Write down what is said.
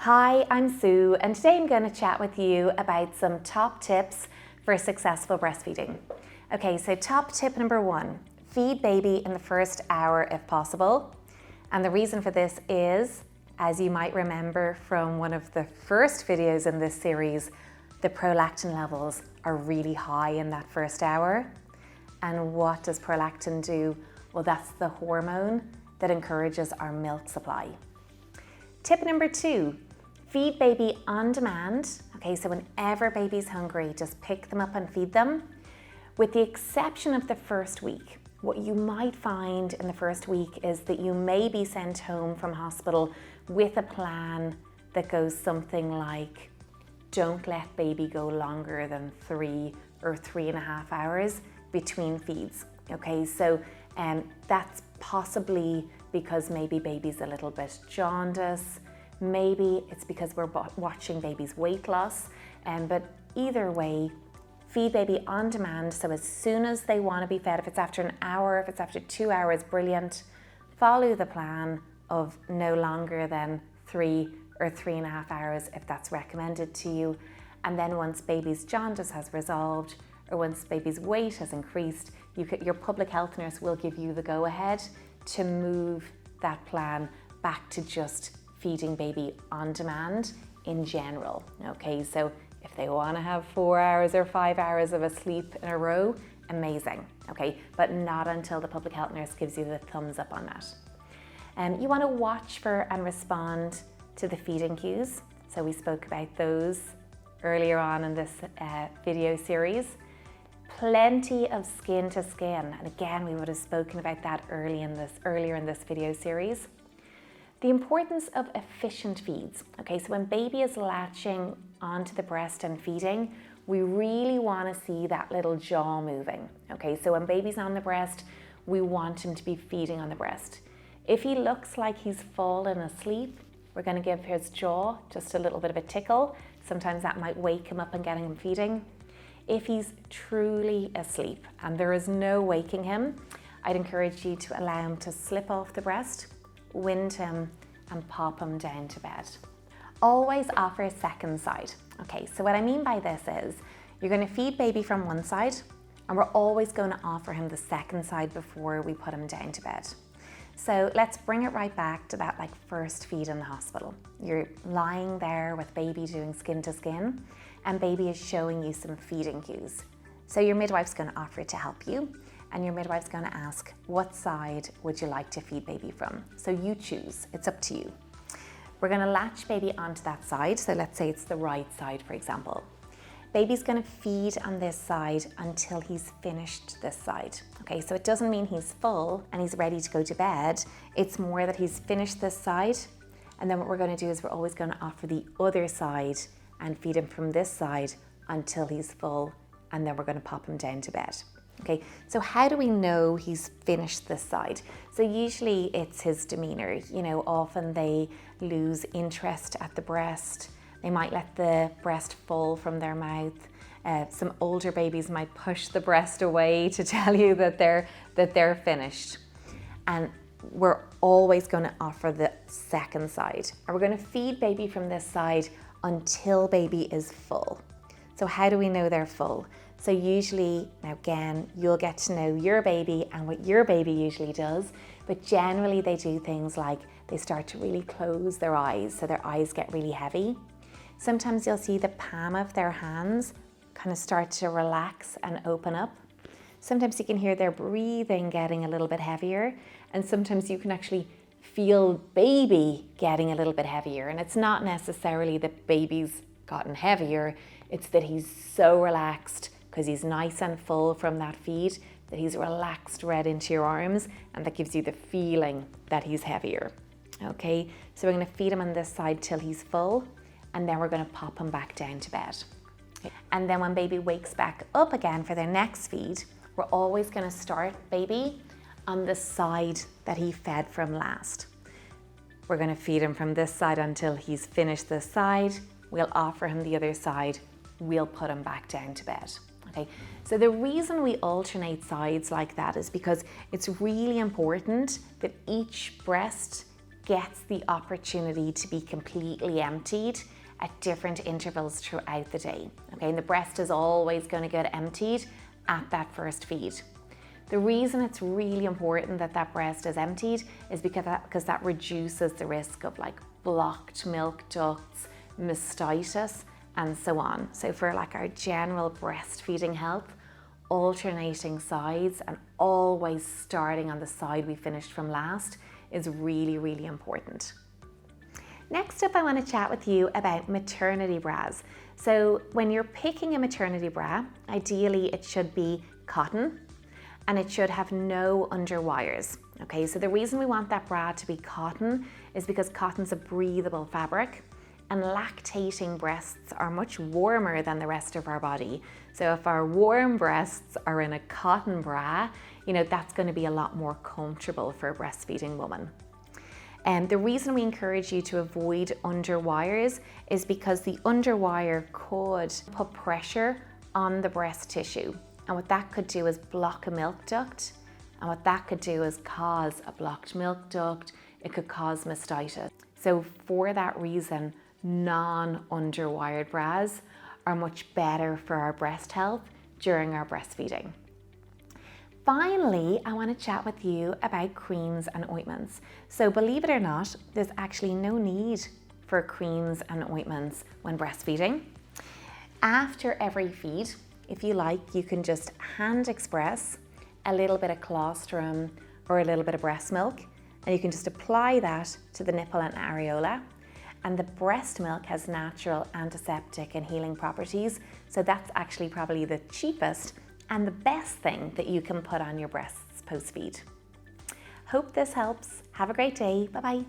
Hi, I'm Sue, and today I'm going to chat with you about some top tips for successful breastfeeding. Okay, so top tip number 1, feed baby in the first hour if possible. And the reason for this is, as you might remember from one of the first videos in this series, the prolactin levels are really high in that first hour. And what does prolactin do? Well, that's the hormone that encourages our milk supply. Tip number 2, feed baby on demand. Okay, so whenever baby's hungry, just pick them up and feed them. With the exception of the first week, what you might find in the first week is that you may be sent home from hospital with a plan that goes something like, don't let baby go longer than 3 or 3.5 hours between feeds. Okay, so that's possibly because maybe baby's a little bit jaundiced. Maybe it's because we're watching baby's weight loss, but either way, feed baby on demand. So as soon as they want to be fed, if it's after an hour, if it's after 2 hours, brilliant. Follow the plan of no longer than 3 or 3.5 hours if that's recommended to you. And then once baby's jaundice has resolved, or once baby's weight has increased, your public health nurse will give you the go-ahead to move that plan back to just feeding baby on demand in general. Okay, so if they want to have 4 hours or 5 hours of a sleep in a row, amazing. Okay, but not until the public health nurse gives you the thumbs up on that. You want to watch for and respond to the feeding cues. So we spoke about those earlier on in this video series. Plenty of skin to skin, and again we would have spoken about that earlier in this video series. The importance of efficient feeds. Okay, so when baby is latching onto the breast and feeding, we really want to see that little jaw moving. Okay, so when baby's on the breast, we want him to be feeding on the breast. If he looks like he's fallen asleep, we're going to give his jaw just a little bit of a tickle. Sometimes that might wake him up and get him feeding. If he's truly asleep and there is no waking him, I'd encourage you to allow him to slip off the breast, wind him, and pop him down to bed. Always offer a second side. Okay, so what I mean by this is you're going to feed baby from one side, and we're always going to offer him the second side before we put him down to bed. So let's bring it right back to that first feed in the hospital. You're lying there with baby doing skin to skin, and baby is showing you some feeding cues. So your midwife's going to offer to help you, and your midwife's going to ask, what side would you like to feed baby from? So you choose, it's up to you. We're going to latch baby onto that side. So let's say it's the right side, for example. Baby's going to feed on this side until he's finished this side. Okay, so it doesn't mean he's full and he's ready to go to bed. It's more that he's finished this side. And then what we're going to do is we're always going to offer the other side and feed him from this side until he's full. And then we're going to pop him down to bed. Okay, so how do we know he's finished this side? So usually it's his demeanor. You know, often they lose interest at the breast. They might let the breast fall from their mouth. Some older babies might push the breast away to tell you that they're finished. And we're always going to offer the second side. And we're going to feed baby from this side until baby is full. So how do we know they're full? So usually, now again, you'll get to know your baby and what your baby usually does, but generally they do things like they start to really close their eyes, so their eyes get really heavy. Sometimes you'll see the palm of their hands kind of start to relax and open up. Sometimes you can hear their breathing getting a little bit heavier, and sometimes you can actually feel baby getting a little bit heavier. And it's not necessarily that baby's gotten heavier, it's that he's so relaxed because he's nice and full from that feed that he's relaxed right into your arms, and that gives you the feeling that he's heavier. Okay, so we're going to feed him on this side till he's full, and then we're going to pop him back down to bed. And then when baby wakes back up again for their next feed, we're always going to start baby on the side that he fed from last. We're going to feed him from this side until he's finished this side. We'll offer him the other side. We'll put him back down to bed. Okay, so the reason we alternate sides like that is because it's really important that each breast gets the opportunity to be completely emptied at different intervals throughout the day. Okay, and the breast is always going to get emptied at that first feed. The reason it's really important that that breast is emptied is because that reduces the risk of like blocked milk ducts, mastitis, and so on. So for like our general breastfeeding health, alternating sides and always starting on the side we finished from last is really, really important. Next up, I want to chat with you about maternity bras. So when you're picking a maternity bra, ideally it should be cotton and it should have no underwires. Okay, so the reason we want that bra to be cotton is because cotton's a breathable fabric and lactating breasts are much warmer than the rest of our body. So if our warm breasts are in a cotton bra, that's going to be a lot more comfortable for a breastfeeding woman. And the reason we encourage you to avoid underwires is because the underwire could put pressure on the breast tissue. And what that could do is block a milk duct. And what that could do is cause a blocked milk duct. It could cause mastitis. So for that reason, non-underwired bras are much better for our breast health during our breastfeeding. Finally, I want to chat with you about creams and ointments. So believe it or not, there's actually no need for creams and ointments when breastfeeding. After every feed, if you like, you can just hand express a little bit of colostrum or a little bit of breast milk, and you can just apply that to the nipple and areola. And the breast milk has natural antiseptic and healing properties, so that's actually probably the cheapest and the best thing that you can put on your breasts post-feed. Hope this helps. Have a great day. Bye-bye.